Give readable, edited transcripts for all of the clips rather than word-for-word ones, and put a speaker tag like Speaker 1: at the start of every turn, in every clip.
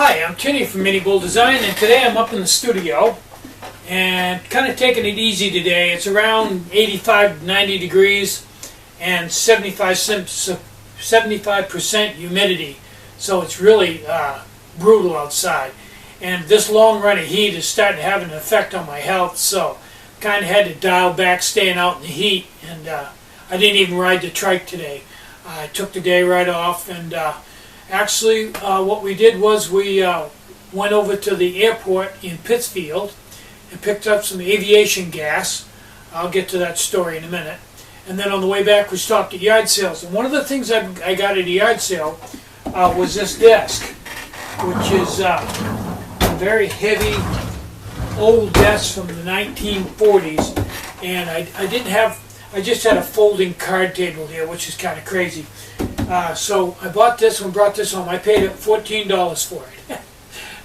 Speaker 1: Hi, I'm Tinny from minibulldesign, and today I'm up in the studio and kind of taking it easy today. It's around 85 90 degrees and 75% humidity, so it's really brutal outside. And this long run of heat is starting to have an effect on my health, so kind of had to dial back staying out in the heat. And I didn't even ride the trike today. I took the day right off, and actually, what we did was we went over to the airport in Pittsfield and picked up some aviation gas. I'll get to that story in a minute. And then on the way back, we stopped at yard sales. And one of the things I got at a yard sale was this desk, which is a very heavy, old desk from the 1940s. And I just had a folding card table here, which is kind of crazy. So I bought this and brought this home. I paid $14 for it.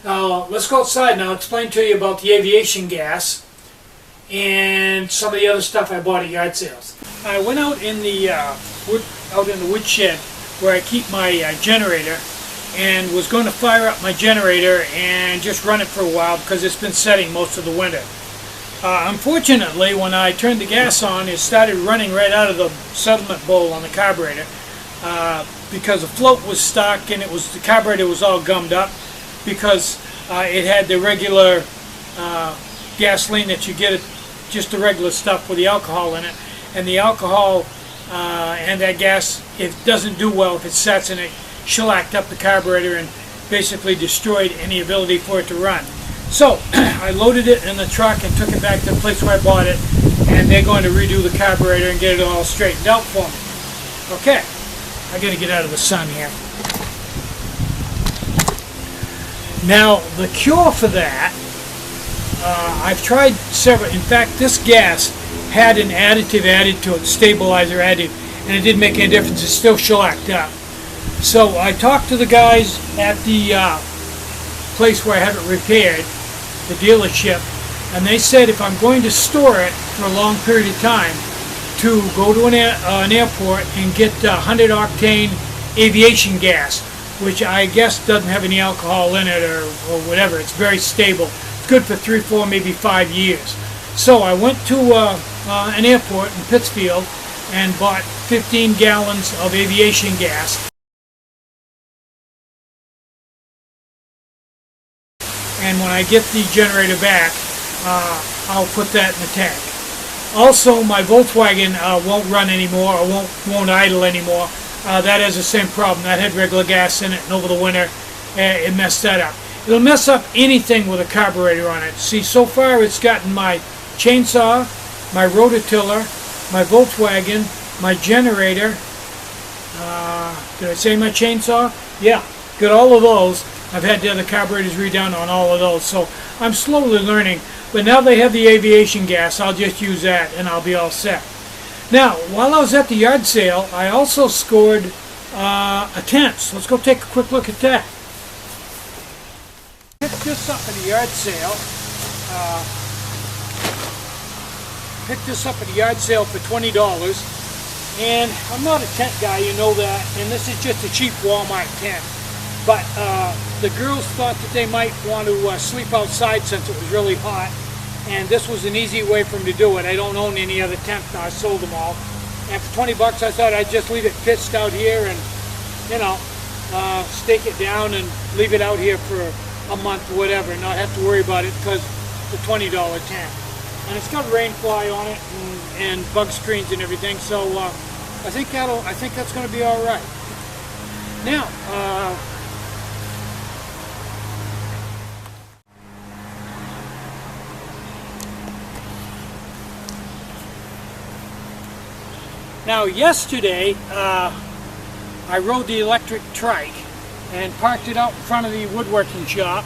Speaker 1: Now let's go outside and I'll explain to you about the aviation gas and some of the other stuff I bought at yard sales. I went out in the woodshed where I keep my generator, and was going to fire up my generator and just run it for a while because it's been setting most of the winter. Unfortunately, when I turned the gas on, it started running right out of the settlement bowl on the carburetor. Because the float was stuck and the carburetor was all gummed up because it had the regular gasoline that you get at just the regular stuff with the alcohol in it, and the alcohol and that gas, it doesn't do well if it sets, and it shellacked up the carburetor and basically destroyed any ability for it to run. So I loaded it in the truck and took it back to the place where I bought it, and they're going to redo the carburetor and get it all straightened out for me. Okay. I got to get out of the sun here. Now, the cure for that, I've tried several. In fact, this gas had an additive added to it, stabilizer added, and it didn't make any difference. It's still shellacked up. So I talked to the guys at the place where I have it repaired, the dealership, and they said if I'm going to store it for a long period of time, to go to an airport and get 100 octane aviation gas, which I guess doesn't have any alcohol in it or whatever. It's very stable. It's good for 3, 4, maybe 5 years. So I went to an airport in Pittsfield and bought 15 gallons of aviation gas. And when I get the generator back, I'll put that in the tank. Also, my Volkswagen won't run anymore, or won't idle anymore. That has the same problem. That had regular gas in it, and over the winter, it messed that up. It'll mess up anything with a carburetor on it. See, so far it's gotten my chainsaw, my rototiller, my Volkswagen, my generator. Did I say my chainsaw? Yeah, got all of those. I've had the other carburetors redone on all of those, so I'm slowly learning. But now they have the aviation gas, I'll just use that and I'll be all set. Now, while I was at the yard sale, I also scored a tent. So let's go take a quick look at that. Picked this up at the yard sale. Picked this up at the yard sale for $20. And I'm not a tent guy, you know that. And this is just a cheap Walmart tent. But the girls thought that they might want to sleep outside since it was really hot, and this was an easy way for them to do it. I don't own any other tent now. I sold them all. And for 20 bucks, I thought I'd just leave it pitched out here and, you know, stake it down and leave it out here for a month or whatever, and not have to worry about it because it's a $20 tent. And it's got rain fly on it and bug screens and everything, so I think that's going to be all right. Now. Now, yesterday, I rode the electric trike and parked it out in front of the woodworking shop,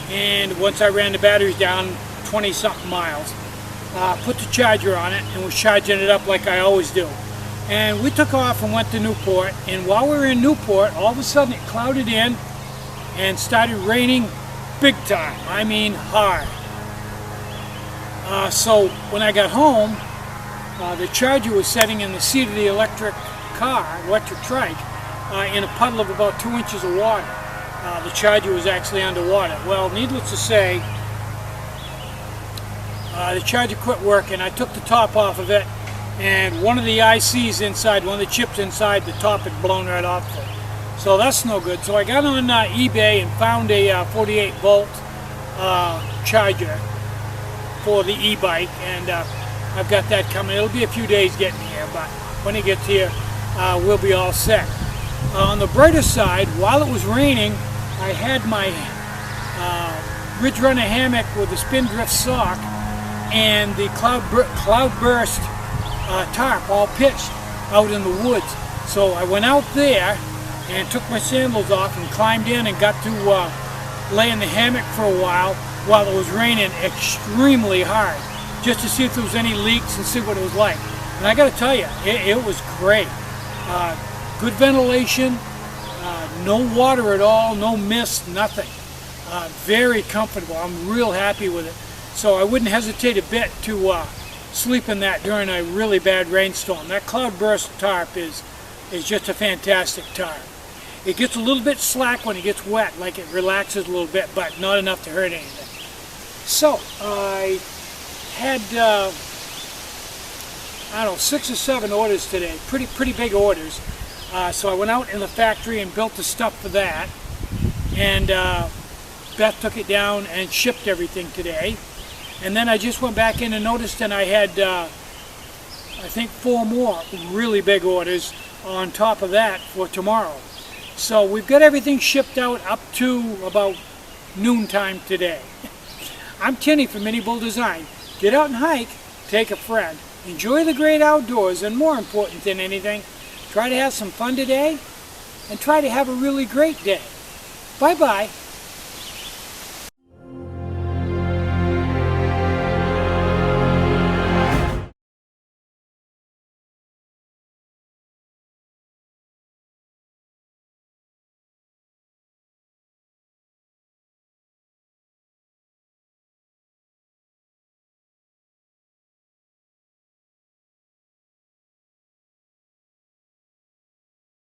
Speaker 1: and once I ran the batteries down 20-something miles, put the charger on it and was charging it up like I always do. And we took off and went to Newport, and while we were in Newport, all of a sudden it clouded in and started raining big time. I mean hard. So when I got home, the charger was setting in the seat of the electric trike, in a puddle of about 2 inches of water. the Charger was actually underwater. Well, needless to say, the Charger quit working. I took the top off of it, and one of the ICs inside, one of the chips inside, the top had blown right off it. So that's no good. So I got on eBay and found a 48 volt charger for the e-bike, and I've got that coming. It'll be a few days getting here, but when it gets here, we'll be all set. On the brighter side, while it was raining, I had my Ridge Runner hammock with the Spindrift sock and the Cloudburst tarp all pitched out in the woods. So I went out there and took my sandals off and climbed in and got to lay in the hammock for a while it was raining extremely hard, just to see if there was any leaks and see what it was like. And I got to tell you, it was great. Good ventilation, no water at all, no mist, nothing. Very comfortable. I'm real happy with it. So I wouldn't hesitate a bit to sleep in that during a really bad rainstorm. That Cloudburst tarp is just a fantastic tarp. It gets a little bit slack when it gets wet, like it relaxes a little bit, but not enough to hurt anything. So I had, I don't know, 6 or 7 orders today, pretty big orders. So I went out in the factory and built the stuff for that, and Beth took it down and shipped everything today. And then I just went back in and noticed, and I had, I think 4 more really big orders on top of that for tomorrow. So we've got everything shipped out up to about noontime today. I'm Tinny from minibulldesign. Get out and hike, take a friend, enjoy the great outdoors, and more important than anything, try to have some fun today and try to have a really great day. Bye-bye.